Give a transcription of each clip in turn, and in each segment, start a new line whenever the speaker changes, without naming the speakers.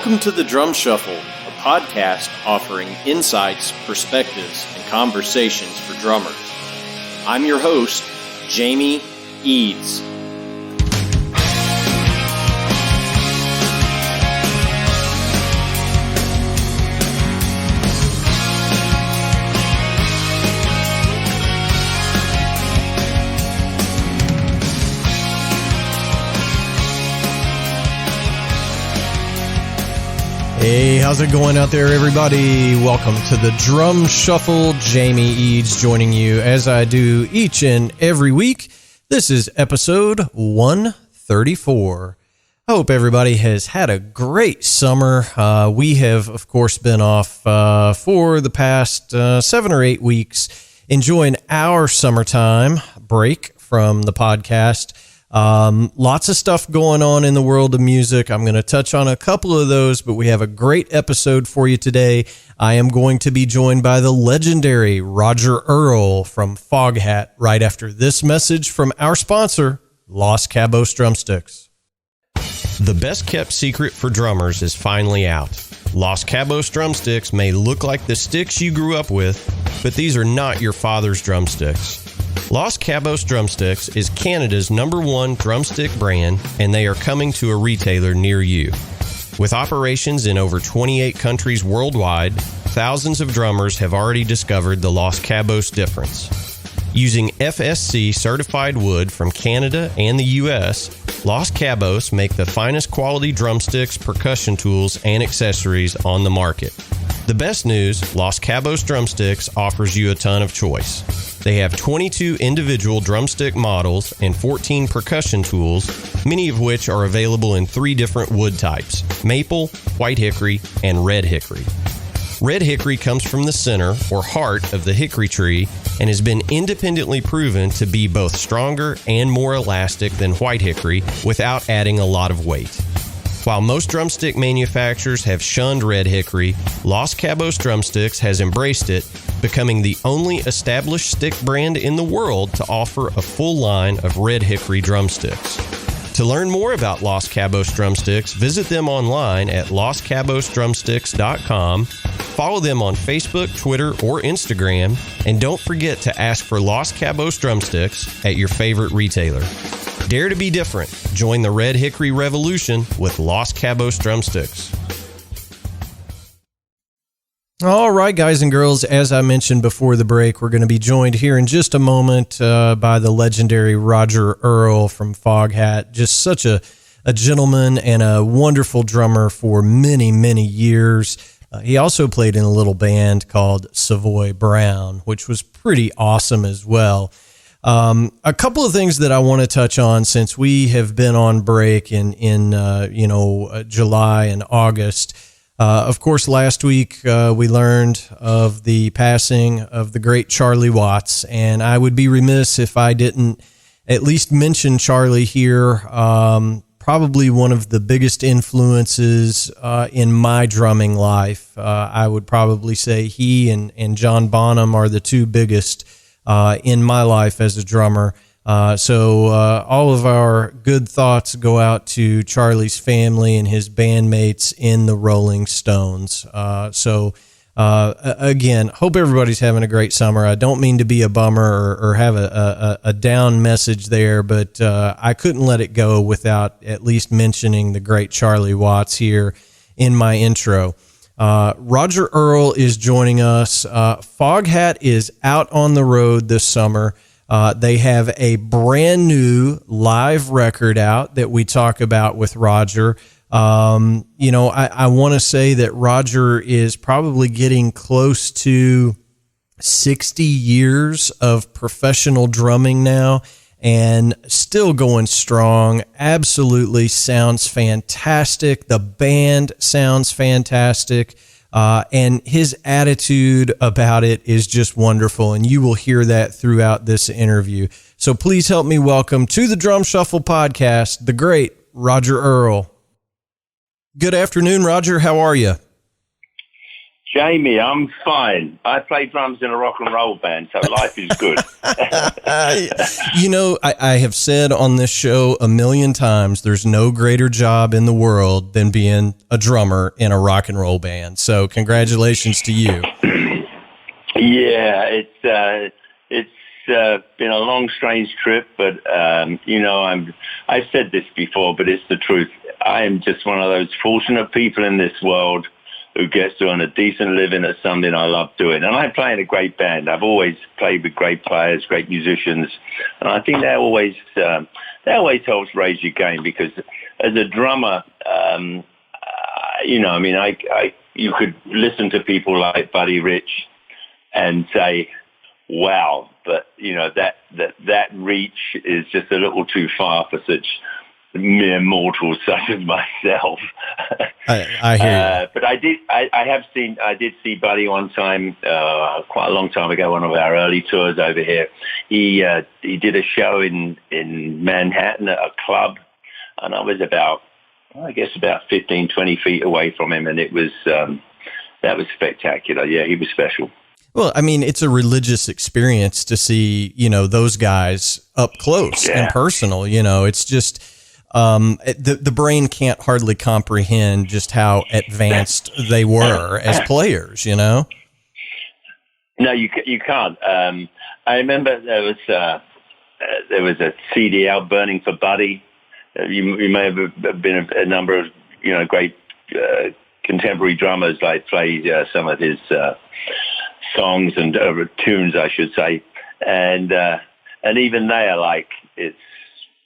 Welcome to the Drum Shuffle, a podcast offering insights, perspectives, and conversations for drummers. I'm your host, Jamie Eads.
Hey, how's it going out there, everybody? Welcome to the Drum Shuffle. Jamie Eads joining you as I do each and every week. This is episode 134. I hope everybody has had a great summer. We have, of course, been off for the past 7 or 8 weeks, enjoying our summertime break from the podcast. Lots of stuff going on in the world of music. I'm going to touch on a couple of those, but we have a great episode for you today. I am going to be joined by the legendary Roger Earl from Foghat right after this message from our sponsor, Los Cabos Drumsticks. The best kept secret for drummers is finally out. Los Cabos Drumsticks may look like the sticks you grew up with, but these are not your father's drumsticks. Los Cabos Drumsticks is Canada's #1 drumstick brand, and they are coming to a retailer near you. With operations in over 28 countries worldwide, thousands of drummers have already discovered the Los Cabos difference. Using FSC certified wood from Canada and the US, Los Cabos make the finest quality drumsticks, percussion tools, and accessories on the market. The best news, Los Cabos Drumsticks offers you a ton of choice. They have 22 individual drumstick models and 14 percussion tools, many of which are available in 3 different wood types: maple, white hickory, and red hickory. Red hickory comes from the center or heart of the hickory tree and has been independently proven to be both stronger and more elastic than white hickory without adding a lot of weight. While most drumstick manufacturers have shunned red hickory, Los Cabos Drumsticks has embraced it, becoming the only established stick brand in the world to offer a full line of red hickory drumsticks. To learn more about Los Cabos Drumsticks, visit them online at loscabosdrumsticks.com, follow them on Facebook, Twitter, or Instagram, and don't forget to ask for Los Cabos Drumsticks at your favorite retailer. Dare to be different. Join the Red Hickory Revolution with Los Cabos Drumsticks. All right, guys and girls, as I mentioned before the break, we're going to be joined here in just a moment by the legendary Roger Earl from Foghat. Just such a gentleman and a wonderful drummer for many, many years. He also played in a little band called Savoy Brown, which was pretty awesome as well. A couple of things that I want to touch on since we have been on break in July and August. Of course, last week we learned of the passing of the great Charlie Watts, and I would be remiss if I didn't at least mention Charlie here. Probably one of the biggest influences in my drumming life. I would probably say he and John Bonham are the two biggest in my life as a drummer. So all of our good thoughts go out to Charlie's family and his bandmates in the Rolling Stones. Again, hope everybody's having a great summer. I don't mean to be a bummer or have a down message there, but I couldn't let it go without at least mentioning the great Charlie Watts here in my intro. Roger Earl is joining us. Foghat is out on the road this summer. They have a brand new live record out that we talk about with Roger. I want to say that Roger is probably getting close to 60 years of professional drumming now and still going strong. Absolutely sounds fantastic. The band sounds fantastic. And his attitude about it is just wonderful. And you will hear that throughout this interview. So please help me welcome to the Drum Shuffle podcast, the great Roger Earl. Good afternoon, Roger. How are you?
Jamie, I'm fine. I play drums in a rock and roll band, so life is good.
I have said on this show a million times, there's no greater job in the world than being a drummer in a rock and roll band. So congratulations to you.
Yeah, it's been a long, strange trip, but I've said this before, but it's the truth. I am just one of those fortunate people in this world who gets to earn a decent living at something I love doing. And I play in a great band. I've always played with great players, great musicians, and I think that always helps raise your game, because as a drummer, you could listen to people like Buddy Rich and say, wow, but that reach is just a little too far for such mere mortals such as myself.
I hear you.
But I did see Buddy one time, quite a long time ago, one of our early tours over here. He did a show in Manhattan at a club, and I was about 15, 20 feet away from him, and it was that was spectacular. Yeah, he was special.
Well, I mean, it's a religious experience to see, those guys up close and personal. It's just the brain can't hardly comprehend just how advanced they were as players.
No, you can't. I remember there was a CD out, Burning for Buddy. You may have been a number of great contemporary drummers like played some of his songs and tunes, I should say, and even they are like, it's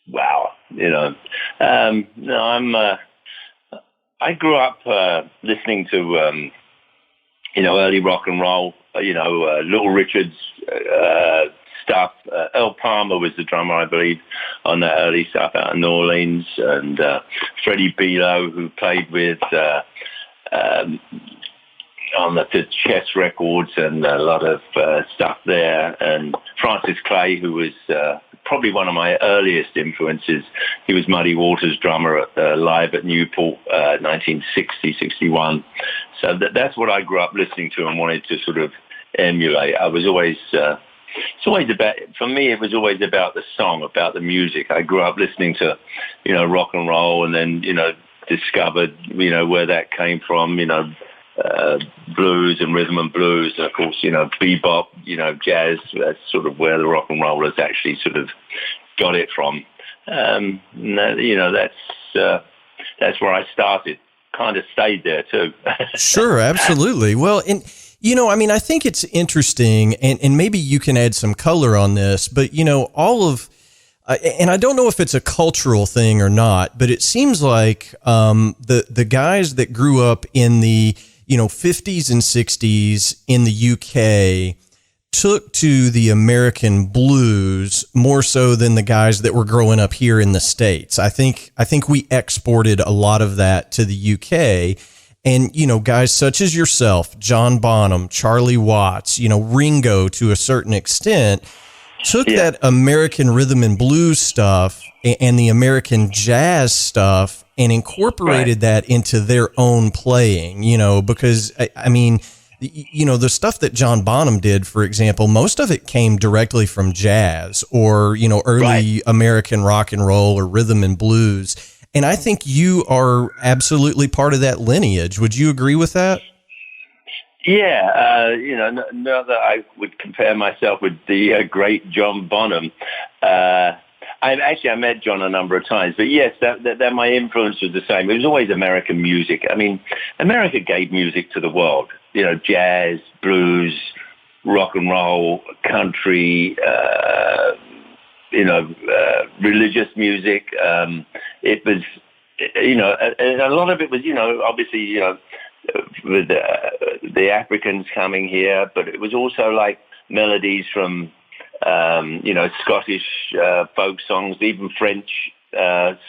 wow, No, I grew up listening to early rock and roll, Little Richard's stuff. Earl Palmer was the drummer, I believe, on that early stuff out in New Orleans, and Freddie Below, who played with on the Chess records and a lot of stuff there, and Francis Clay, who was probably one of my earliest influences. He was Muddy Waters' drummer at live at Newport, 1960-61. So that's what I grew up listening to and wanted to sort of emulate. I was always it's always about, for me, it was always about the song, about the music. I grew up listening to rock and roll, and then discovered where that came from, blues and rhythm and blues, and of course, bebop, jazz. That's sort of where the rock and rollers actually sort of got it from. That's where I started. Kind of stayed there too.
Sure, absolutely. Well, and I think it's interesting, and maybe you can add some color on this, but all of. And I don't know if it's a cultural thing or not, but it seems like the guys that grew up in the 50s and 60s in the UK took to the American blues more so than the guys that were growing up here in the States. I think we exported a lot of that to the UK, and guys such as yourself, John Bonham, Charlie Watts, Ringo to a certain extent, took that American rhythm and blues stuff and the American jazz stuff and incorporated that into their own playing, because I mean, the stuff that John Bonham did, for example, most of it came directly from jazz or, early American rock and roll or rhythm and blues. And I think you are absolutely part of that lineage. Would you agree with that?
Yeah, not that I would compare myself with the great John Bonham. I met John a number of times, but yes, that my influence was the same. It was always American music. I mean, America gave music to the world. Jazz, blues, rock and roll, country, religious music. It was, and a lot of it was, obviously, with the Africans coming here, but it was also like melodies from, Scottish folk songs, even French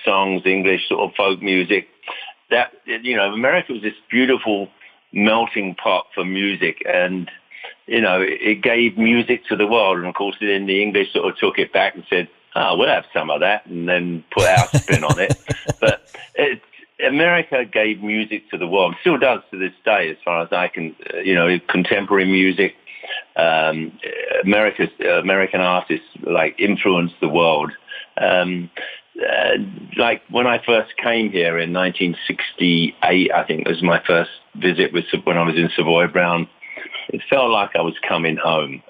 songs, English sort of folk music. That, America was this beautiful melting pot for music, and, it gave music to the world. And of course, then the English sort of took it back and said, we'll have some of that, and then put our spin on it. But America gave music to the world, still does to this day, as far as I can, contemporary music. American artists like influenced the world. Like when I first came here in 1968, I think was my first visit when I was in Savoy Brown. It felt like I was coming home.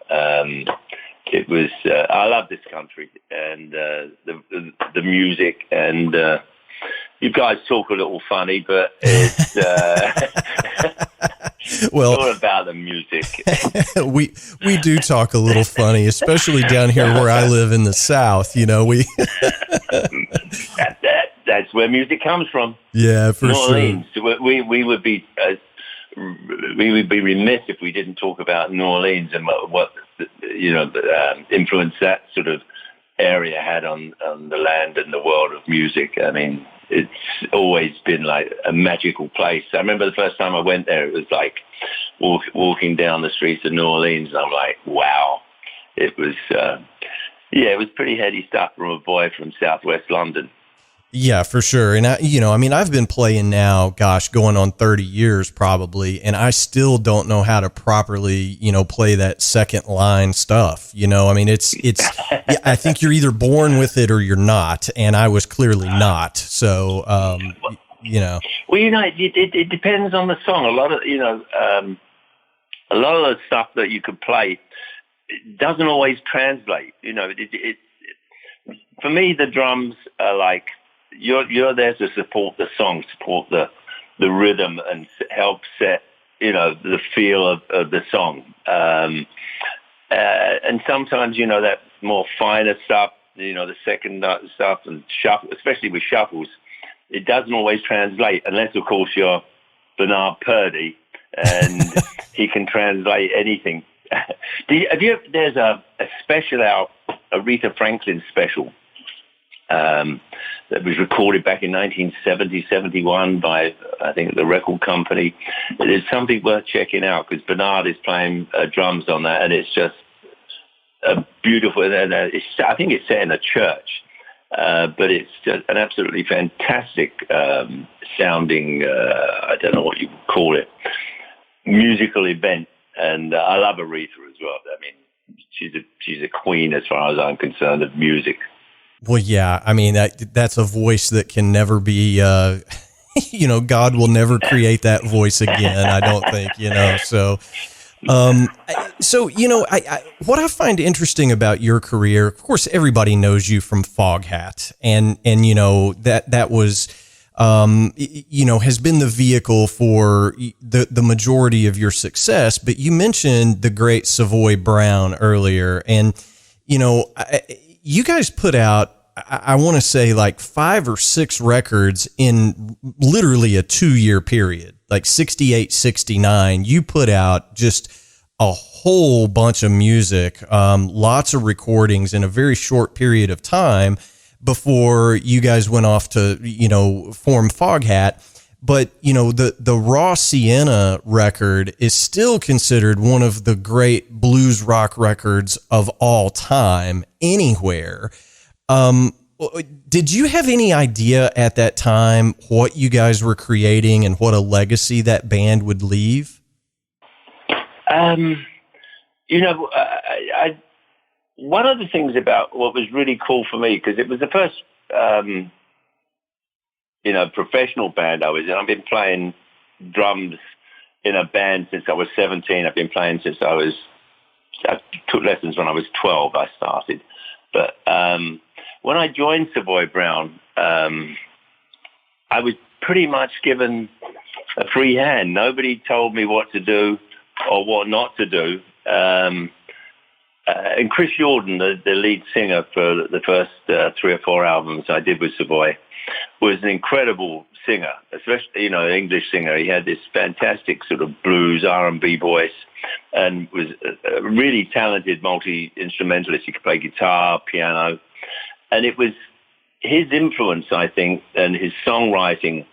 It was. I love this country and the music, and you guys talk a little funny, but it's
well,
all about the music.
we do talk a little funny, especially down here where I live in the South. We
that's where music comes from.
Yeah, for
New
sure.
Orleans. We would be remiss if we didn't talk about New Orleans and what the influence that sort of area had on the land and the world of music. I mean, it's always been like a magical place. I remember the first time I went there, it was like walking down the streets of New Orleans, and I'm like, wow. It was, it was pretty heady stuff from a boy from Southwest London.
Yeah, for sure. And I've been playing now, gosh, going on 30 years probably, and I still don't know how to properly, play that second line stuff. It's I think you're either born with it or you're not. And I was clearly not. So,
Well, it depends on the song. A lot of the stuff that you could play, it doesn't always translate. For me, the drums are like, you're there to support the song, support the rhythm, and help set the feel of the song. And sometimes that more finer stuff, the second stuff and shuffle, especially with shuffles, it doesn't always translate unless, of course, you're Bernard Purdie and he can translate anything. There's a special out, Aretha Franklin special. That was recorded back in 1970-71 by, I think, the record company. It is something worth checking out because Bernard is playing drums on that, and it's just a beautiful. I think it's set in a church, but it's just an absolutely fantastic sounding. I don't know what you would call it, musical event, and I love Aretha as well. I mean, she's a queen as far as I'm concerned of music.
Well, yeah, I mean, that's a voice that can never be, God will never create that voice again, I don't think, so, what I find interesting about your career, of course, everybody knows you from Foghat, and that was, has been the vehicle for the majority of your success, but you mentioned the great Savoy Brown earlier, and, you guys put out, I want to say like 5 or 6 records in literally a 2-year period, like 68, 69. You put out just a whole bunch of music, lots of recordings in a very short period of time before you guys went off to, form Foghat. But, the Raw Sienna record is still considered one of the great blues rock records of all time anywhere. Did you have any idea at that time what you guys were creating and what a legacy that band would leave?
One of the things about what was really cool for me, because it was the first, professional band I was in. I've been playing drums in a band since I was 17. I've been playing since I took lessons when I was 12, I started. But when I joined Savoy Brown, I was pretty much given a free hand. Nobody told me what to do or what not to do. And Chris Jordan, the lead singer for the first 3 or 4 albums I did with Savoy, was an incredible singer, especially, English singer. He had this fantastic sort of blues R&B voice and was a really talented multi-instrumentalist. He could play guitar, piano. And it was his influence, I think, and his songwriting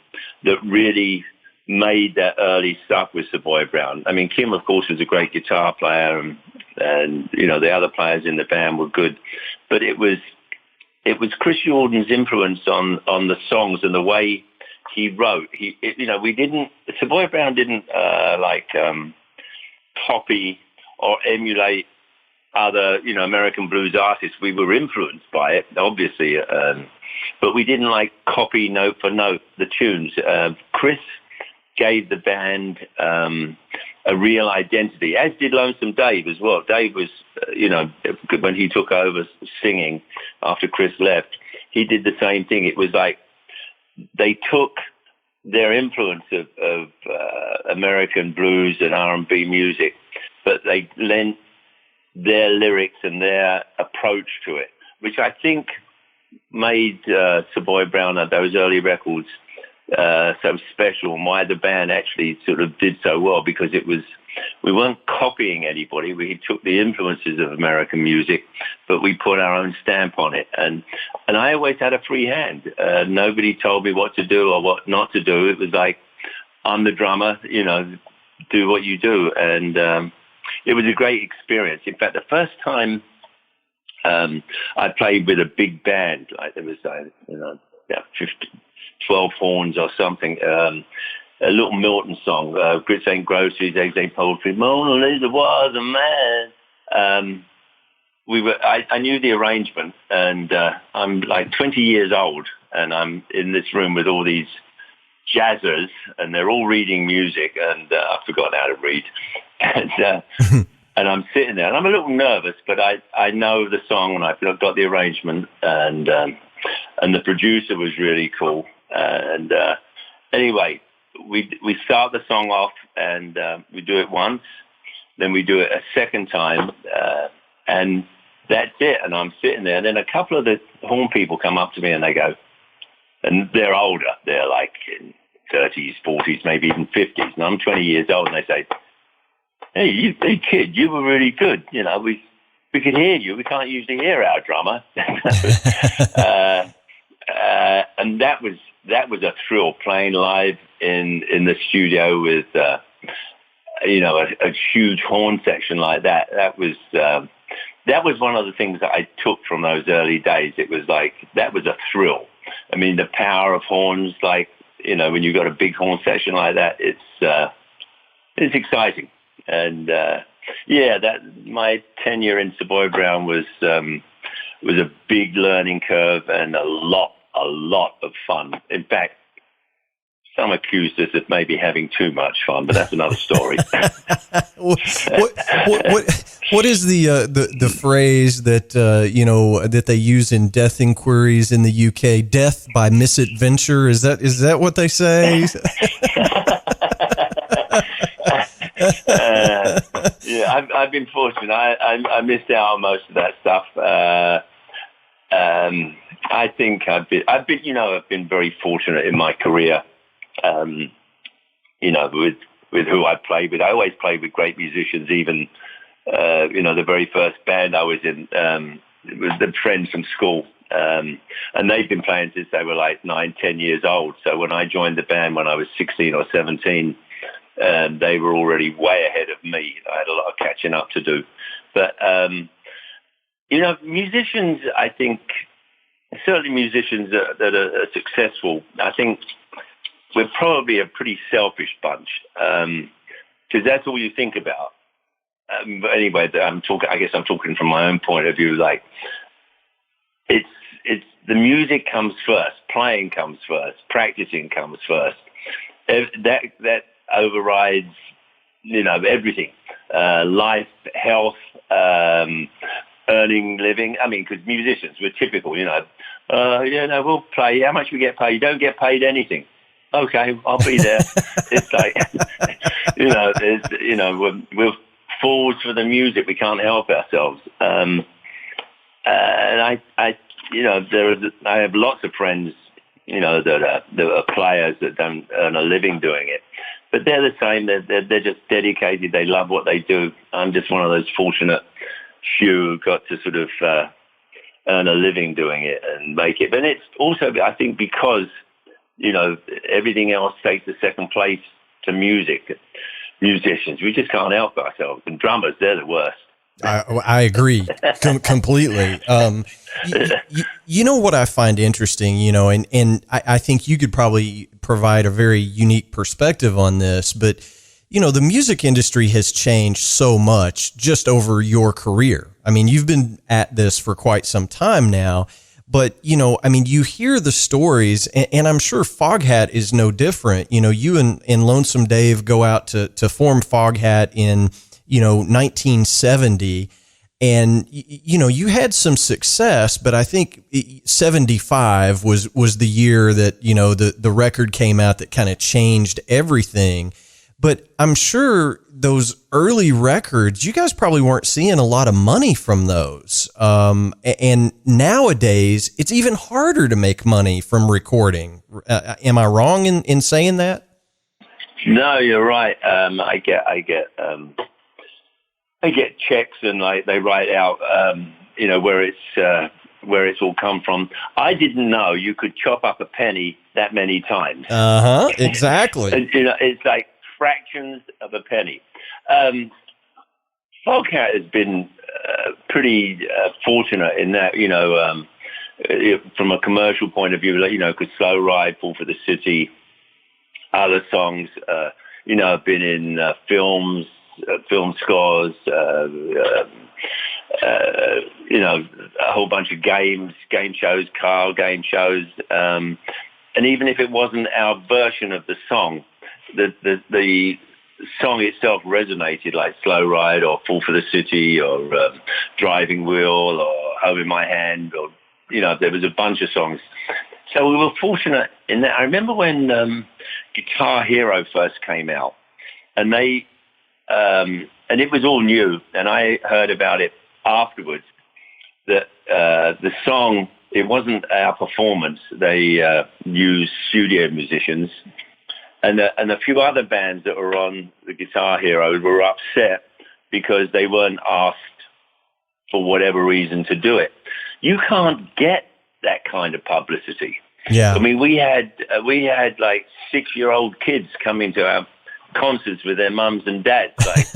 that really made that early stuff with Savoy Brown. I mean, Kim, of course, was a great guitar player, and the other players in the band were good. But it was Chris Jordan's influence on the songs and the way he wrote. Savoy Brown didn't copy or emulate other, American blues artists. We were influenced by it, obviously, but we didn't copy note for note the tunes. Chris gave the band a real identity, as did Lonesome Dave as well. Dave was, when he took over singing after Chris left, he did the same thing. It was like they took their influence of American blues and R&B music, but they lent their lyrics and their approach to it, which I think made Savoy Brown and those early records so special, and why the band actually sort of did so well, because we weren't copying anybody. We took the influences of American music, but we put our own stamp on it. And I always had a free hand. Nobody told me what to do or what not to do. It was like, I'm the drummer, do what you do. And it was a great experience. In fact, the first time I played with a big band, like there was, 12 horns or something, a little Milton song, Grits Ain't Groceries, Eggs Ain't Poultry, Mona Lisa was a man. I knew the arrangement, and I'm like 20 years old, and I'm in this room with all these jazzers, and they're all reading music, and I've forgotten how to read. And I'm sitting there, and I'm a little nervous, but I know the song, and I've got the arrangement, and the producer was really cool. And anyway, we start the song off, and we do it once, then we do it a second time, and that's it. And I'm sitting there, and then a couple of the horn people come up to me, and they go, and they're older, they're like in 30s, 40s, maybe even 50s, and I'm 20 years old, and they say, hey, kid, you were really good. We could hear you. We can't usually hear our drummer. And that was a thrill, playing live in the studio with a huge horn section like that. That was one of the things that I took from those early days. It was like, that was a thrill. I mean, the power of horns, when you've got a big horn section like that, it's exciting. And my tenure in Savoy Brown was a big learning curve and a lot of fun. In fact, some accused us of maybe having too much fun, but that's another story.
What is the phrase that that they use in death inquiries in the UK? Death by misadventure. Is that what they say?
I've been fortunate. I missed out on most of that stuff. I think I've been very fortunate in my career. With who I played with. I always played with great musicians. Even the very first band I was in was the friends from school, and they've been playing since they were like 9, 10 years old. So when I joined the band when I was 16 or 17. They were already way ahead of me. I had a lot of catching up to do. But, musicians, I think, certainly musicians that are successful, I think we're probably a pretty selfish bunch, because that's all you think about. But anyway, I guess I'm talking from my own point of view. Like, it's the music comes first, playing comes first, practicing comes first. That overrides, everything. Life, health, earning, living. I mean, because musicians, we're typical, we'll play. How much we get paid? You don't get paid anything. Okay, I'll be there. It's like, we're fools for the music. We can't help ourselves. And I have lots of friends, that are players that don't earn a living doing it. But they're the same. They're just dedicated. They love what they do. I'm just one of those fortunate few who got to sort of earn a living doing it and make it. But it's also, I think, because, everything else takes a second place to music. Musicians, we just can't help ourselves. And drummers, they're the worst.
I agree completely. You know what I find interesting, and I think you could probably provide a very unique perspective on this, but the music industry has changed so much just over your career. I mean, you've been at this for quite some time now, but, you hear the stories, and I'm sure Foghat is no different. You and Lonesome Dave go out to form Foghat in, 1970, and, you had some success, but I think 75 was the year that, the record came out that kind of changed everything. But I'm sure those early records, you guys probably weren't seeing a lot of money from those. And nowadays, it's even harder to make money from recording. Am I wrong in saying that?
No, you're right. I get checks and they write out, where it's all come from. I didn't know you could chop up a penny that many times.
Exactly.
And, it's like fractions of a penny. Foghat has been pretty fortunate in that, from a commercial point of view, because Slow Ride, Fall for the City, other songs, I've been in films, film scores, a whole bunch of game shows, car game shows, and even if it wasn't our version of the song, the song itself resonated, like Slow Ride or Fall for the City or Driving Wheel or Home in My Hand, or there was a bunch of songs. So we were fortunate in that. I remember when Guitar Hero first came out, and and it was all new, and I heard about it afterwards, that the song, it wasn't our performance. They used studio musicians, and a few other bands that were on the Guitar Hero were upset because they weren't asked for whatever reason to do it. You can't get that kind of publicity.
Yeah.
I mean, we had like 6-year-old kids coming to our concerts with their mums and dads, like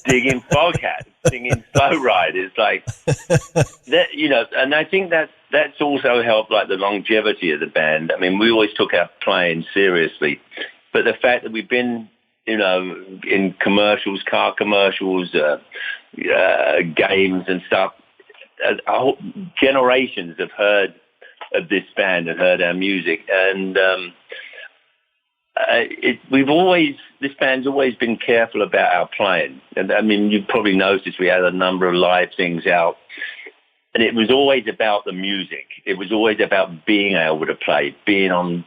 digging Foghat, singing Slow Ride. It's like that, and I think that's also helped, like, the longevity of the band. I mean, we always took our playing seriously, but the fact that we've been, in commercials, car commercials, games and stuff, whole generations have heard of this band and heard our music, and this band's always been careful about our playing. And I mean, you probably noticed we had a number of live things out, and it was always about the music. It was always about being able to play, being on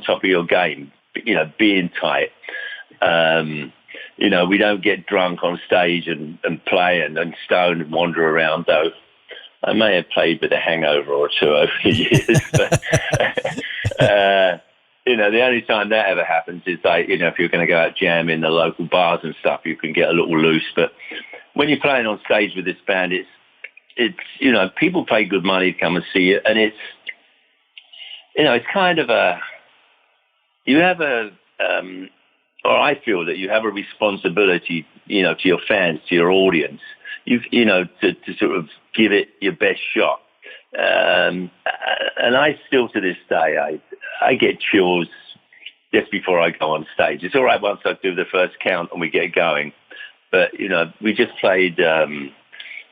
top of your game, being tight. We don't get drunk on stage and play and stone and wander around, though. I may have played with a hangover or two over the years, but the only time that ever happens is, like, if you're going to go out jamming in the local bars and stuff, you can get a little loose. But when you're playing on stage with this band, it's people pay good money to come and see it, and it's kind of or I feel that you have a responsibility, to your fans, to your audience, to sort of give it your best shot. And I still, to this day, I get chills just before I go on stage. It's all right once I do the first count and we get going. But, we just played,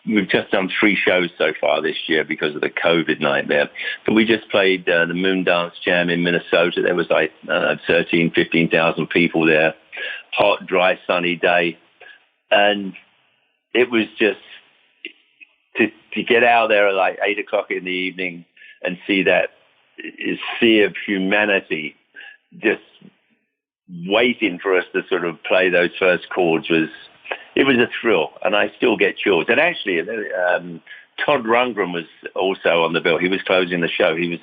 we've just done 3 shows so far this year because of the COVID nightmare. But we just played the Moondance Jam in Minnesota. There was like 13,000, 15,000 people there. Hot, dry, sunny day. And it was just to get out there at like 8 o'clock in the evening and see that sea of humanity just waiting for us to sort of play those first chords was a thrill, and I still get chills. And actually, Todd Rundgren was also on the bill. He was closing the show. He was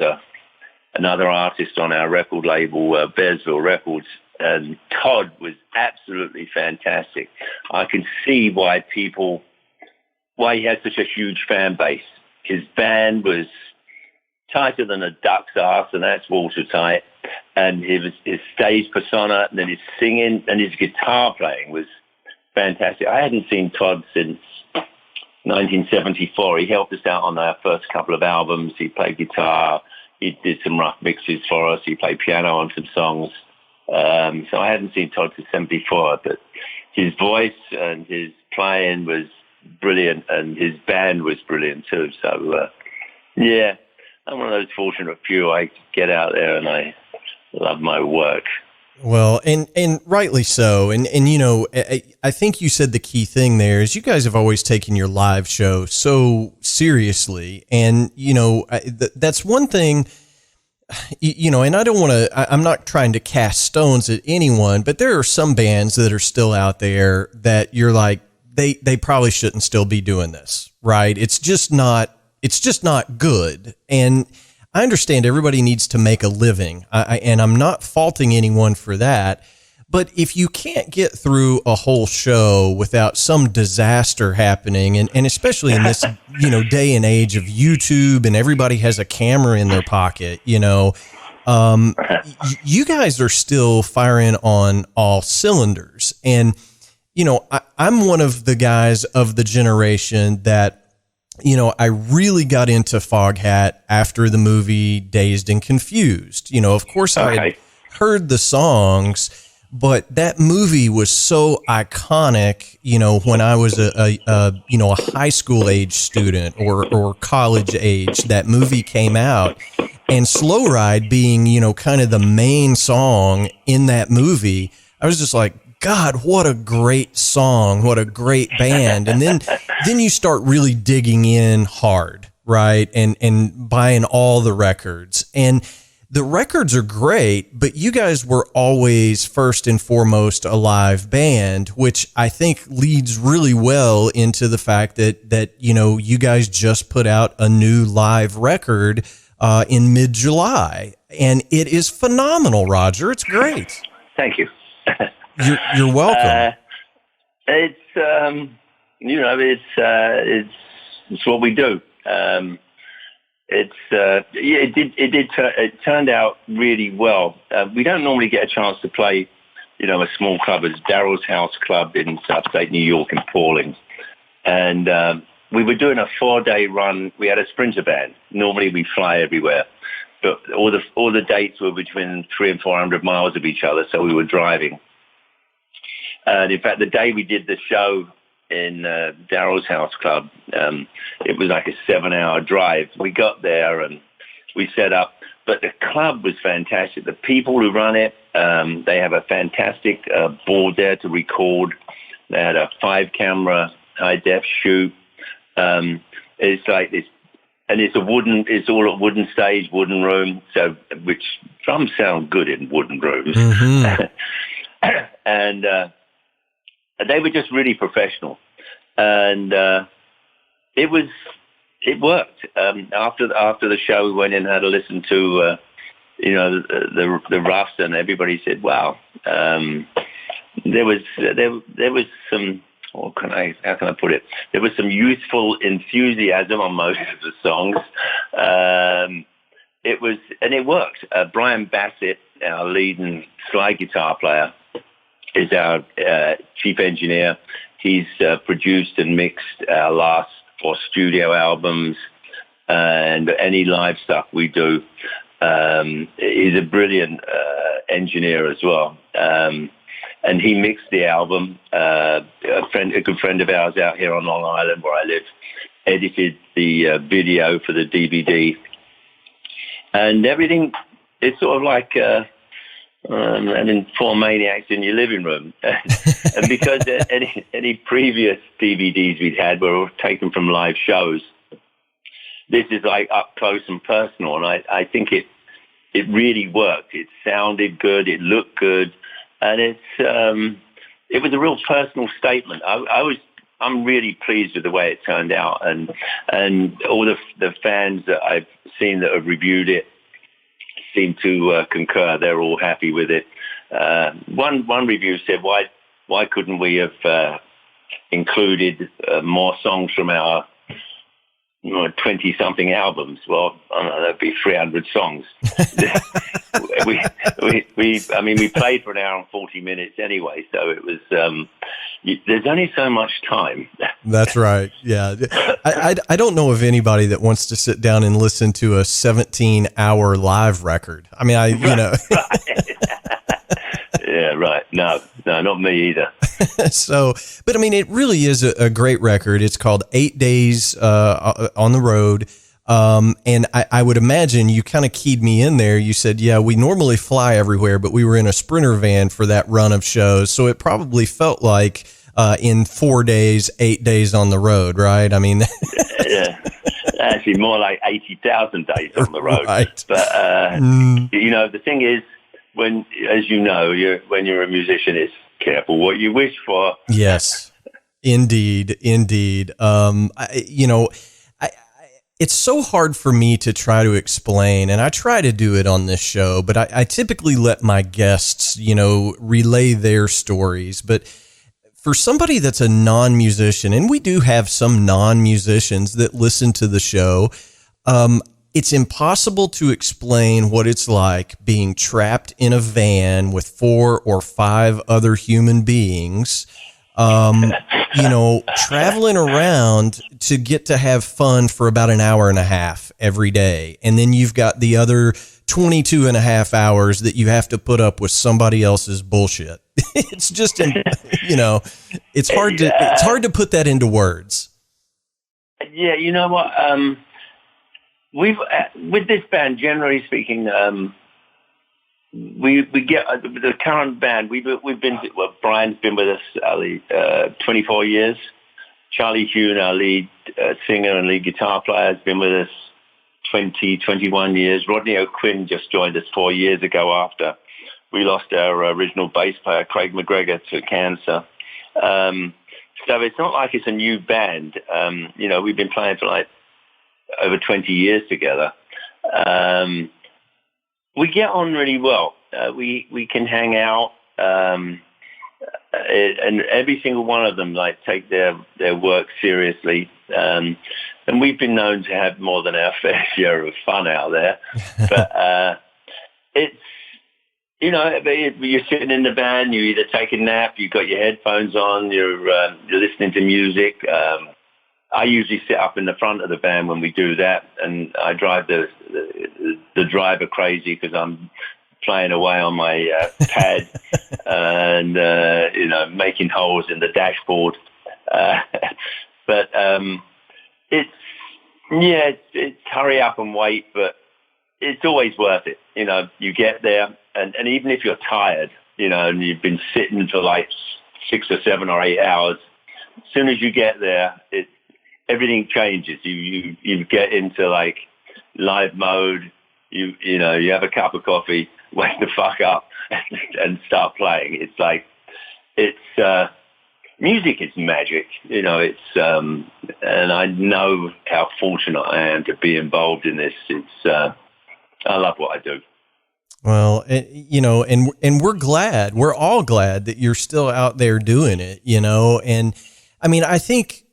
another artist on our record label, Bearsville Records, and Todd was absolutely fantastic. I can see why he has such a huge fan base. His band was tighter than a duck's ass, and that's watertight. And his stage persona, and then his singing and his guitar playing was fantastic. I hadn't seen Todd since 1974. He helped us out on our first couple of albums. He played guitar. He did some rough mixes for us. He played piano on some songs. So I hadn't seen Todd since 74, but his voice and his playing was brilliant, and his band was brilliant too. So, yeah, I'm one of those fortunate few. I get out there and I love my work.
Well, and rightly so. And you know, I think you said the key thing there is you guys have always taken your live show so seriously. And, you know, that's one thing, you know, and I don't want to, I'm not trying to cast stones at anyone, but there are some bands that are still out there that you're like, they probably shouldn't still be doing this, right? It's just not good. And I understand everybody needs to make a living, and I'm not faulting anyone for that. But if you can't get through a whole show without some disaster happening, and especially in this, you know, day and age of YouTube and everybody has a camera in their pocket, you know, you guys are still firing on all cylinders. And, you know, I'm one of the guys of the generation that, you know, I really got into Foghat after the movie Dazed and Confused. You know, of course I had heard the songs, but that movie was so iconic, you know, when I was a high school age student or college age, that movie came out, and Slow Ride being, you know, kind of the main song in that movie, I was just like, God, what a great song. What a great band. And then you start really digging in hard, right? And buying all the records. And the records are great, but you guys were always first and foremost a live band, which I think leads really well into the fact that you know, you guys just put out a new live record in mid-July. And it is phenomenal, Roger. It's great.
Thank you.
You're welcome.
It's you know, it's what we do. It turned out really well. We don't normally get a chance to play, you know, a small club as Daryl's House Club in upstate New York in Pawling, and we were doing a 4-day run. We had a sprinter band. Normally we fly everywhere, but all the dates were between 300 and 400 miles of each other, so we were driving. And in fact, the day we did the show in Daryl's House Club, it was like a 7-hour drive. We got there and we set up, but the club was fantastic. The people who run it, they have a fantastic board there to record. They had a 5-camera high-def shoot. It's like this, and it's all a wooden stage, wooden room. So, which drums sound good in wooden rooms. Mm-hmm. And they were just really professional, and it worked. After the show, we went in and had a listen to you know, the roughs, and everybody said, "Wow." There was some. How can I put it? There was some youthful enthusiasm on most of the songs. It worked. Brian Bassett, our lead and slide guitar player, is our chief engineer. He's produced and mixed our last 4 studio albums and any live stuff we do. He's a brilliant engineer as well. And he mixed the album. A good friend of ours out here on Long Island, where I live, edited the video for the DVD. And everything, it's sort of like having 4 maniacs in your living room. And because any previous DVDs we'd had were all taken from live shows, this is like up close and personal. And I think it really worked. It sounded good. It looked good. And it was a real personal statement. I'm really pleased with the way it turned out, and all the fans that I've seen that have reviewed it seem to concur. They're all happy with it. One review said, "Why couldn't we have included more songs from our 20-something albums?" Well, I don't know, that'd be 300 songs. we played for an hour and 40 minutes anyway, so it was there's only so much time.
That's right. Yeah. I don't know of anybody that wants to sit down and listen to a 17-hour live record. I mean,
Yeah, right. No, not me either.
So, but I mean, it really is a great record. It's called 8 Days on the Road. And I would imagine you kind of keyed me in there. You said, yeah, we normally fly everywhere, but we were in a Sprinter van for that run of shows. So it probably felt like in 4 days, 8 days on the road, right? I mean,
yeah, actually more like 80,000 days on the road.
Right.
But, the thing is, when you're a musician, it's careful what you wish for.
Yes, indeed. It's so hard for me to try to explain, and I try to do it on this show, but I typically let my guests, relay their stories. But for somebody that's a non-musician, and we do have some non-musicians that listen to the show, it's impossible to explain what it's like being trapped in a van with 4 or 5 other human beings, traveling around to get to have fun for about an hour and a half every day. And then you've got the other 22 and a half hours that you have to put up with somebody else's bullshit. It's just, it's hard to put that into words.
Yeah. You know what? We've, with this band, generally speaking, we get the current band. Brian's been with us 24 years. Charlie Hune, our lead singer and lead guitar player, has been with us 21 years. Rodney O'Quinn just joined us 4 years ago after we lost our original bass player, Craig McGregor, to cancer. So it's not like it's a new band. We've been playing for like over 20 years together. We get on really well. We can hang out, and every single one of them take their work seriously. And we've been known to have more than our fair share of fun out there. But it's you're sitting in the van, you either take a nap, you've got your headphones on, you're listening to music. I usually sit up in the front of the van when we do that, and I drive the driver crazy because I'm playing away on my pad and making holes in the dashboard. But it's hurry up and wait, but it's always worth it. You get there, and even if you're tired, and you've been sitting for like 6 or 7 or 8 hours, as soon as you get there, everything changes. You get into like live mode. You have a cup of coffee, wake the fuck up, and start playing. It's music is magic. And I know how fortunate I am to be involved in this. I love what I do.
Well, and we're glad. We're all glad that you're still out there doing it. And I mean, I think.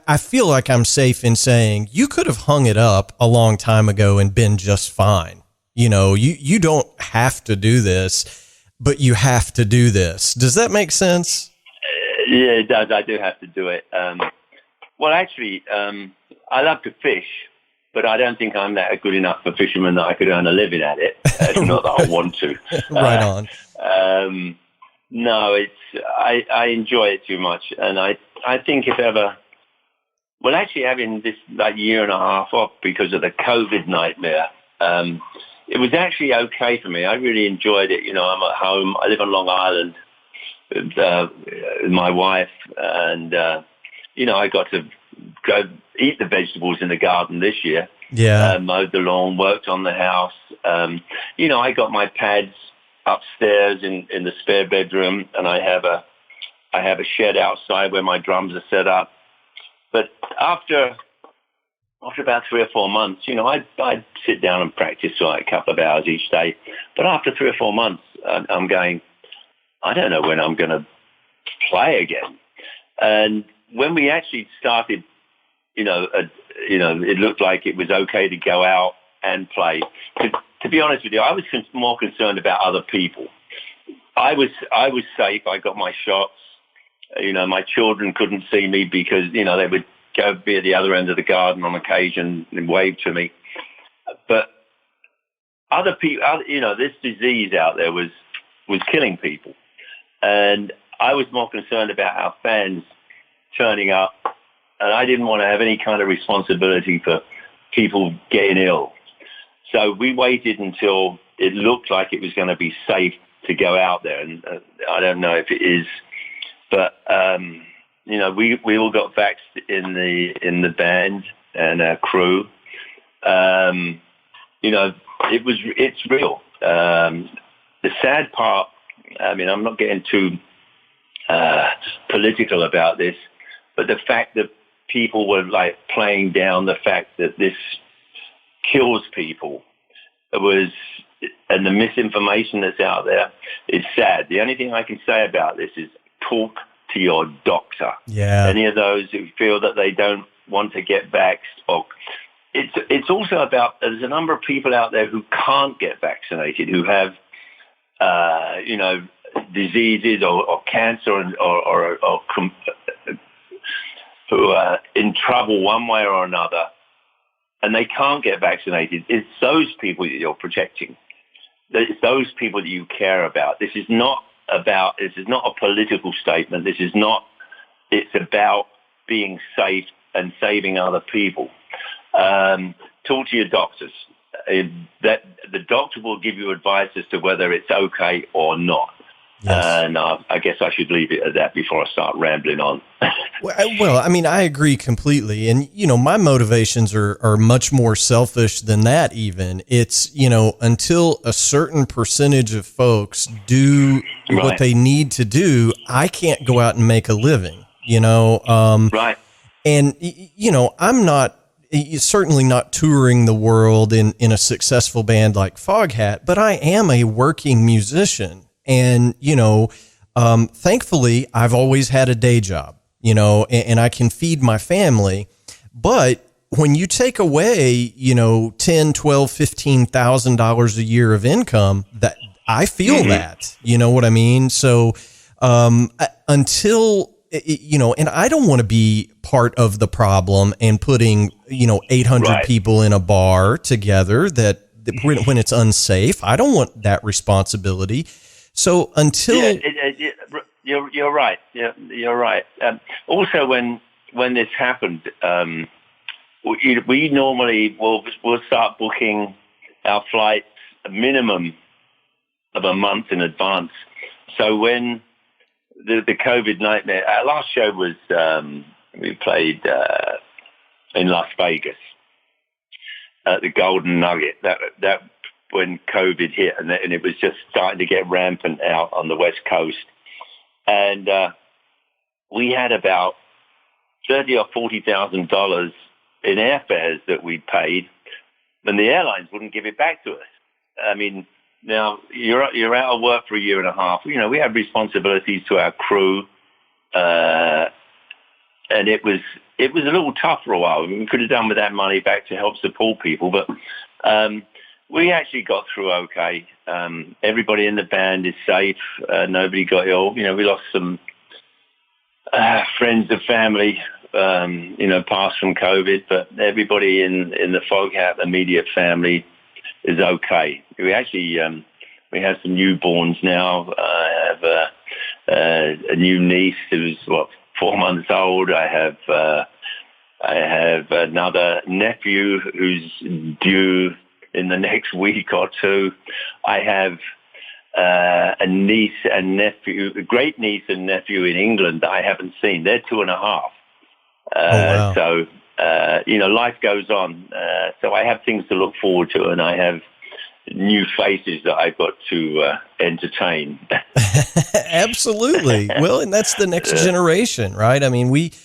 I feel like I'm safe in saying you could have hung it up a long time ago and been just fine. You don't have to do this, but you have to do this. Does that make sense?
Yeah, it does. I do have to do it. Well, actually, I love to fish, but I don't think I'm that good enough a fisherman that I could earn a living at it. Not that I want to.
Right on.
No, I enjoy it too much, and I think if ever, well, actually having this year and a half off because of the COVID nightmare, it was actually okay for me. I really enjoyed it. I'm at home. I live on Long Island with my wife, and I got to go eat the vegetables in the garden this year.
Yeah,
mowed the lawn, worked on the house. I got my pads upstairs in the spare bedroom, and I have a shed outside where my drums are set up. But after about 3 or 4 months, I'd sit down and practice for like a couple of hours each day. But after 3 or 4 months, I'm going, I don't know when I'm going to play again. And when we actually started, it looked like it was okay to go out and play. To be honest with you, I was more concerned about other people. I was safe. I got my shots. My children couldn't see me because, they would go be at the other end of the garden on occasion and wave to me. But other people, this disease out there was killing people. And I was more concerned about our fans turning up. And I didn't want to have any kind of responsibility for people getting ill. So we waited until it looked like it was going to be safe to go out there. And I don't know if it is, but, we all got vaxxed in the band and our crew. It's real. The sad part, I'm not getting too political about this, but the fact that people were like playing down the fact that this kills people and the misinformation that's out there is sad. The only thing I can say about this is talk to your doctor.
Yeah.
Any of those who feel that they don't want to get vaxxed, or it's also about, there's a number of people out there who can't get vaccinated, who have, diseases or cancer or who are in trouble one way or another, and they can't get vaccinated. It's those people that you're protecting. It's those people that you care about. This is not a political statement. It's about being safe and saving other people. Talk to your doctors. That the doctor will give you advice as to whether it's okay or not.
Yes.
And I guess I should leave it at that before I start rambling on.
Well, I agree completely. And, my motivations are much more selfish than that even. It's, until a certain percentage of folks do
Right.
what they need to do, I can't go out and make a living,
Right.
And, I'm certainly not touring the world in a successful band like Foghat, but I am a working musician. And, thankfully, I've always had a day job, and I can feed my family. But when you take away, $10,000, $12,000, $15,000 a year of income, that I feel that, you know what I mean? So until, and I don't want to be part of the problem and putting, 800
Right.
people in a bar together that when it's unsafe. I don't want that responsibility. So until
you're right. Yeah, you're right. Also, when this happened, we normally we'll start booking our flights a minimum of a month in advance. So when the COVID nightmare, our last show was we played in Las Vegas at the Golden Nugget. That when COVID hit, and it was just starting to get rampant out on the West Coast. And we had about $30,000 or $40,000 in airfares that we paid, and the airlines wouldn't give it back to us. Now you're out of work for a year and a half. We have responsibilities to our crew, and it was a little tough for a while. We could have done with that money back to help support people, but we actually got through okay. Everybody in the band is safe. Nobody got ill. We lost some friends and family, passed from COVID, but everybody in the Foghat immediate family is okay. We actually we have some newborns now. I have a new niece who's 4 months old. I have another nephew who's due in the next week or two. I have a niece and nephew, a great niece and nephew in England that I haven't seen. They're 2.5.
wow.
So, life goes on. So I have things to look forward to, and I have new faces that I've got to entertain.
Absolutely. Well, and that's the next generation, right?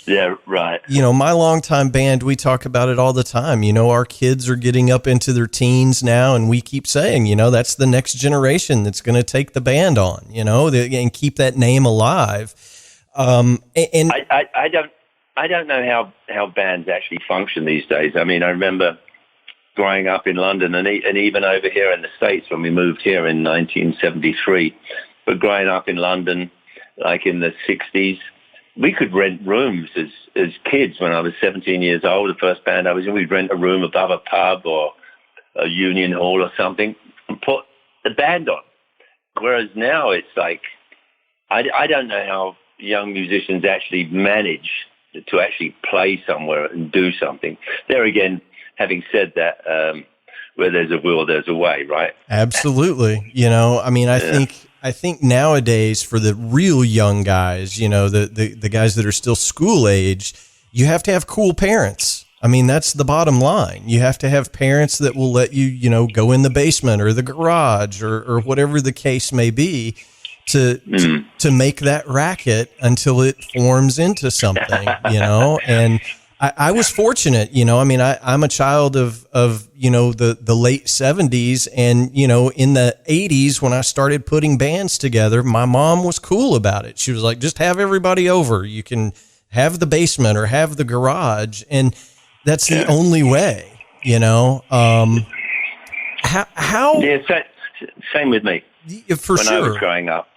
Yeah, right.
My longtime band, we talk about it all the time. Our kids are getting up into their teens now, and we keep saying, that's the next generation that's going to take the band on, and keep that name alive. And
I don't know how bands actually function these days. I remember growing up in London and even over here in the States when we moved here in 1973, But growing up in London, like in the 60s, we could rent rooms as kids. When I was 17 years old, the first band I was in, we'd rent a room above a pub or a union hall or something and put the band on. Whereas now it's like, I don't know how young musicians actually manage to actually play somewhere and do something. There again, having said that, where there's a will, there's a way, right?
Absolutely. You know, I mean, I think nowadays for the real young guys, you know, the guys that are still school age, you have to have cool parents. I mean, that's the bottom line. You have to have parents that will let you, you know, go in the basement or the garage or whatever the case may be to make that racket until it forms into something, you know. And I was fortunate, you know, I mean, I'm a child of, you know, the late 70s, and, you know, in the 80s when I started putting bands together, my mom was cool about it. She was like, just have everybody over. You can have the basement or have the garage. And that's the only way, you know. How?
Yeah, same with me.
For
when
sure.
I was growing up.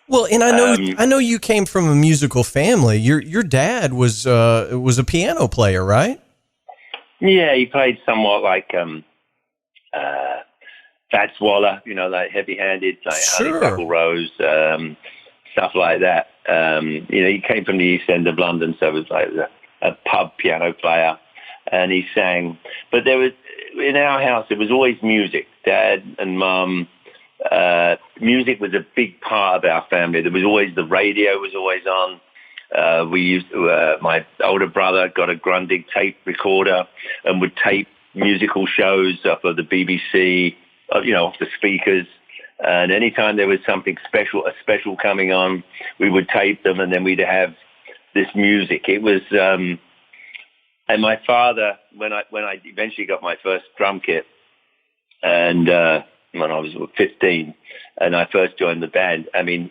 Well, and I know you came from a musical family. Your dad was a piano player, right?
Yeah, he played somewhat like Fats Waller, you know, like heavy-handed, like Honeysuckle Rose, stuff like that. You know, he came from the East End of London, so it was like a pub piano player, and he sang. But there was, in our house, there was always music. Dad and Mum, music was a big part of our family. There was always, the radio was always on. We used my older brother got a Grundig tape recorder and would tape musical shows off of the BBC, you know, off the speakers. And anytime there was something special, a special coming on, we would tape them, and then we'd have this music. It was, and my father, when I eventually got my first drum kit, and when I was 15, and I first joined the band, I mean,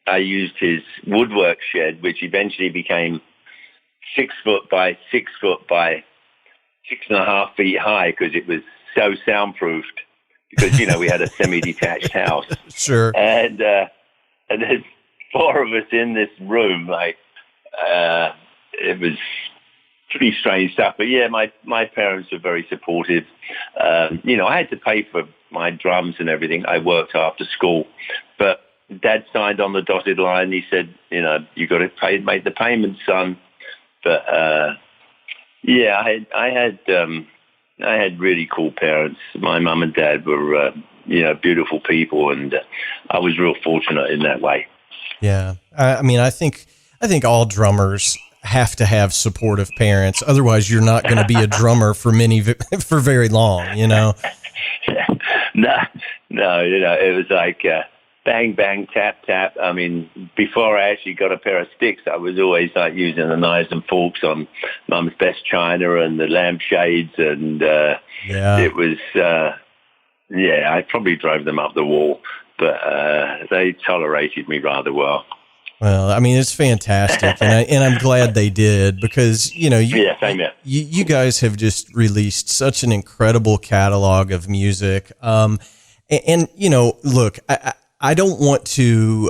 I used his woodwork shed, which eventually became 6 foot by 6 foot by 6.5 feet high, because it was so soundproofed. Because, you know, we had a semi-detached house.
Sure.
And there's 4 of us in this room. Like, it was pretty strange stuff. But yeah, my parents were very supportive. You know, I had to pay for my drums and everything. I worked after school, but Dad signed on the dotted line. He said, you know, you got to make the payment, son. But yeah, I had really cool parents. My mum and dad were, you know, beautiful people, and I was real fortunate in that way.
Yeah, I mean, I think all drummers have to have supportive parents. Otherwise, you're not going to be a drummer for very long. You know. No, you know, it was like bang, bang, tap, tap. I mean, before I actually got a pair of sticks, I was always like using the knives and forks on Mum's best china and the lampshades, and it was, I probably drove them up the wall, but they tolerated me rather well. Well, I mean, it's fantastic, and I'm glad they did, because, you know, you guys have just released such an incredible catalog of music, and you know, look, I don't want to,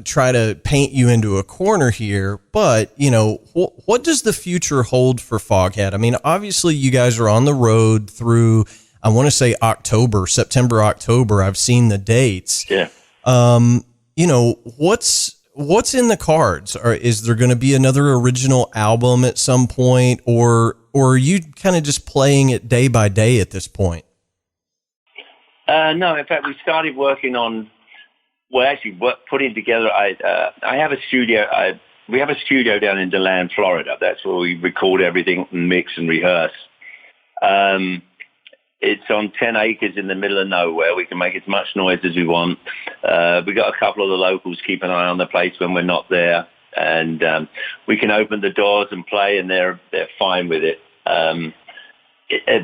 try to paint you into a corner here, but, you know, what does the future hold for Foghat? I mean, obviously you guys are on the road through, I want to say September, October. I've seen the dates.
Yeah.
You know, what's in the cards? Or is there going to be another original album at some point, or are you kind of just playing it day by day at this point?
No, in fact, we started working on, putting together. I have a studio. We have a studio down in DeLand, Florida. That's where we record everything and mix and rehearse. It's on 10 acres in the middle of nowhere. We can make as much noise as we want. We got a couple of the locals keep an eye on the place when we're not there, and we can open the doors and play, and they're fine with it.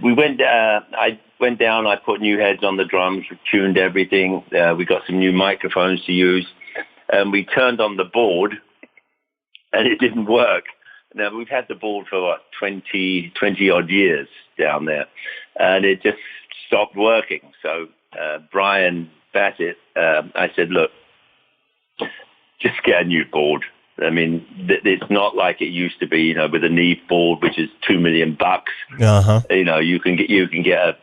We went. I went down. I put new heads on the drums, tuned everything. We got some new microphones to use, and we turned on the board, and it didn't work. Now, we've had the board for 20 odd years down there, and it just stopped working. So Brian Bassett, I said, look, just get a new board. I mean, it's not like it used to be, with a Neve board, which is $2 million.
Uh-huh.
You can get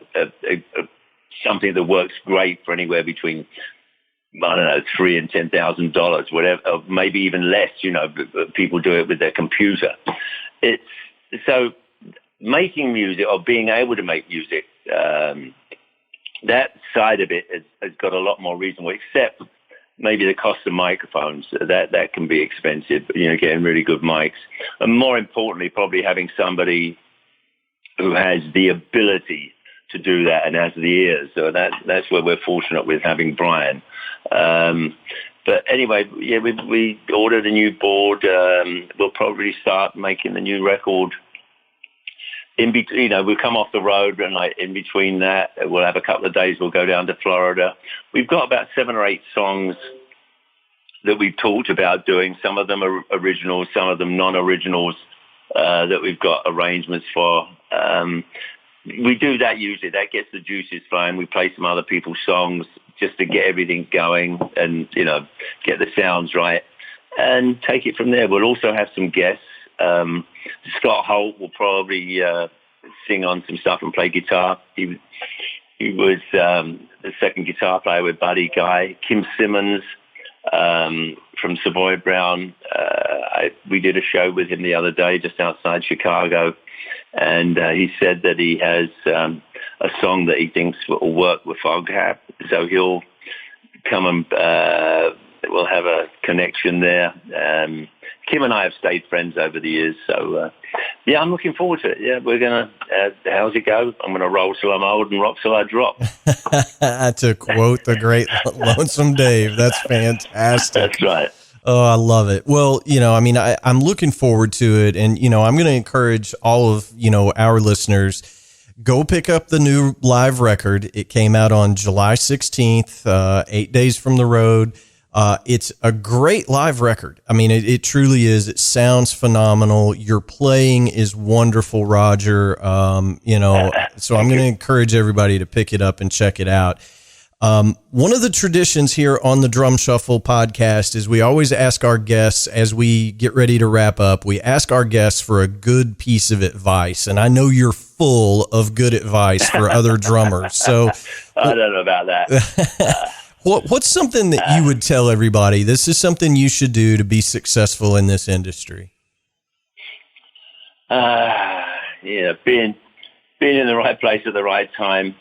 something that works great for anywhere between, I don't know, $3,000 and $10,000, whatever, or maybe even less. People do it with their computer. It's so making music or being able to make music. That side of it has got a lot more reasonable, except maybe the cost of microphones. That can be expensive, getting really good mics. And more importantly, probably having somebody who has the ability to do that and has the ears. So that's where we're fortunate with having Brian. But anyway, yeah, we ordered a new board. We'll probably start making the new record. We'll come off the road, and in between that, we'll have a couple of days. We'll go down to Florida. We've got about 7 or 8 songs that we've talked about doing. Some of them are originals, some of them non-originals that we've got arrangements for. We do that usually. That gets the juices flowing. We play some other people's songs just to get everything going and, get the sounds right and take it from there. We'll also have some guests. Scott Holt will probably sing on some stuff and play guitar. He was the second guitar player with Buddy Guy. Kim Simmons from Savoy Brown. We did a show with him the other day just outside Chicago, and he said that he has a song that he thinks will work with Foghat, so he'll come and we'll have a connection there. Kim and I have stayed friends over the years, so yeah, I'm looking forward to it. Yeah, we're gonna. How's it go? I'm gonna roll till I'm old and rock till I drop.
To quote the great Lonesome Dave, that's fantastic.
That's right.
Oh, I love it. Well, I'm looking forward to it, and I'm going to encourage all of our listeners. Go pick up the new live record. It came out on July 16th, 8 days from the road. It's a great live record. I mean, it truly is. It sounds phenomenal. Your playing is wonderful, Roger. So I'm going to encourage everybody to pick it up and check it out. One of the traditions here on the Drum Shuffle podcast is we always ask our guests as we get ready to wrap up, we ask our guests for a good piece of advice. And I know you're full of good advice for other drummers. So
I don't know about that.
What's something that you would tell everybody? This is something you should do to be successful in this industry.
Being in the right place at the right time.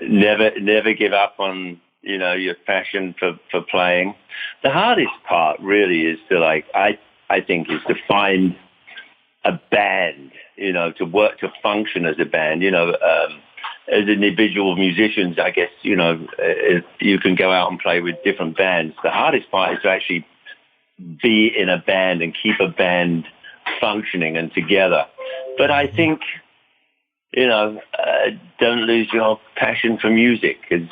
Never give up on your passion for playing. The hardest part really is to I think is to find a band. To function as a band. As individual musicians, I guess, you can go out and play with different bands. The hardest part is to actually be in a band and keep a band functioning and together. But I think, don't lose your passion for music, because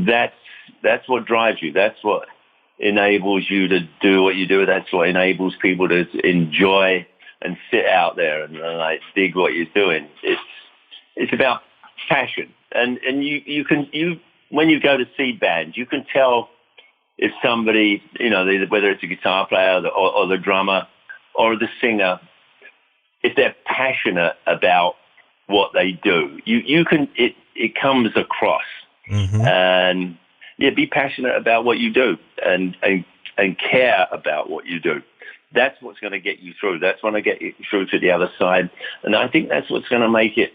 that's what drives you. That's what enables you to do what you do. That's what enables people to enjoy and sit out there and dig what you're doing. It's about passion, and you can when you go to see bands, you can tell if somebody, whether it's a guitar player or the drummer or the singer, if they're passionate about what they do. It comes across. Mm-hmm. And be passionate about what you do and care about what you do. That's what's going to get you through. That's going to get you through to the other side. And I think that's what's going to make it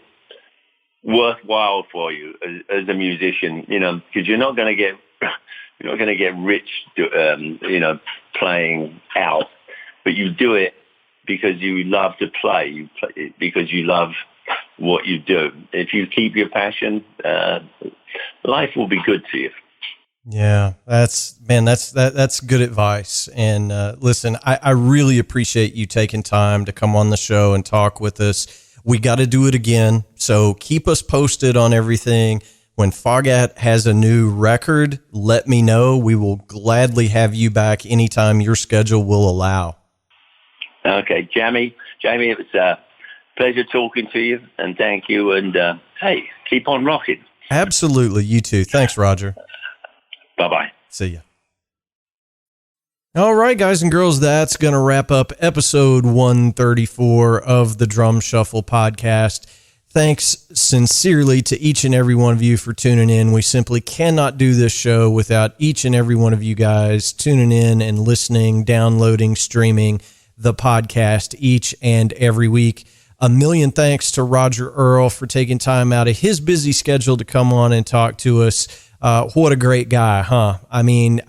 worthwhile for you as a musician, because you're not going to get rich, playing out, but you do it because you love to play. You play because you love what you do. If you keep your passion, life will be good to you.
Yeah, that's good advice. And listen, I really appreciate you taking time to come on the show and talk with us. We got to do it again. So keep us posted on everything. When Foghat has a new record, let me know. We will gladly have you back anytime your schedule will allow. Okay,
Jamie, it was a pleasure talking to you, and thank you. And hey, keep on rocking.
Absolutely. You too. Thanks, Roger.
Bye-bye.
See ya. All right, guys and girls, that's going to wrap up episode 134 of the Drum Shuffle podcast. Thanks sincerely to each and every one of you for tuning in. We simply cannot do this show without each and every one of you guys tuning in and listening, downloading, streaming the podcast each and every week. A million thanks to Roger Earl for taking time out of his busy schedule to come on and talk to us. What a great guy, huh? I mean,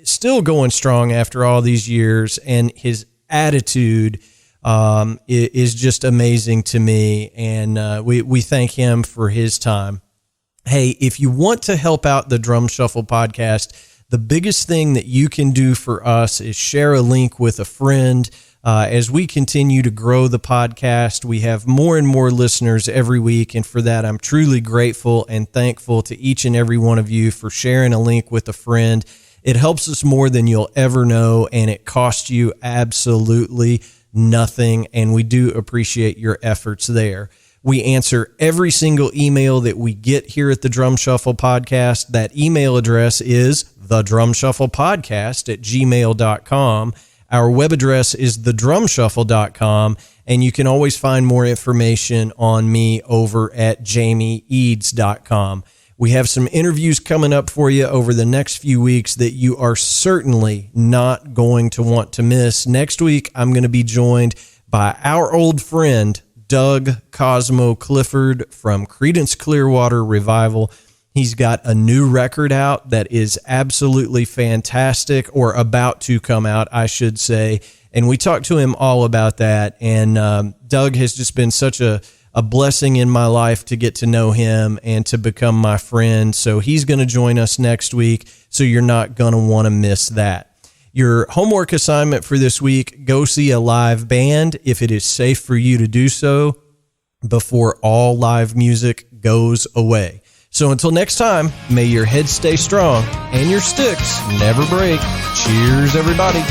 still going strong after all these years, and his attitude is just amazing to me, and we thank him for his time. Hey, if you want to help out the Drum Shuffle podcast, the biggest thing that you can do for us is share a link with a friend. As we continue to grow the podcast, we have more and more listeners every week, and for that, I'm truly grateful and thankful to each and every one of you for sharing a link with a friend. It helps us more than you'll ever know, and it costs you absolutely nothing, and we do appreciate your efforts there. We answer every single email that we get here at the Drum Shuffle Podcast. That email address is thedrumshufflepodcast@gmail.com. Our web address is thedrumshuffle.com, and you can always find more information on me over at jamieeads.com. We have some interviews coming up for you over the next few weeks that you are certainly not going to want to miss. Next week, I'm going to be joined by our old friend, Doug Cosmo Clifford from Creedence Clearwater Revival. He's got a new record out that is absolutely fantastic, or about to come out, I should say. And we talked to him all about that. And Doug has just been such a blessing in my life to get to know him and to become my friend. So he's going to join us next week. So you're not going to want to miss that. Your homework assignment for this week, go see a live band if it is safe for you to do so before all live music goes away. So until next time, may your head stay strong and your sticks never break. Cheers, everybody.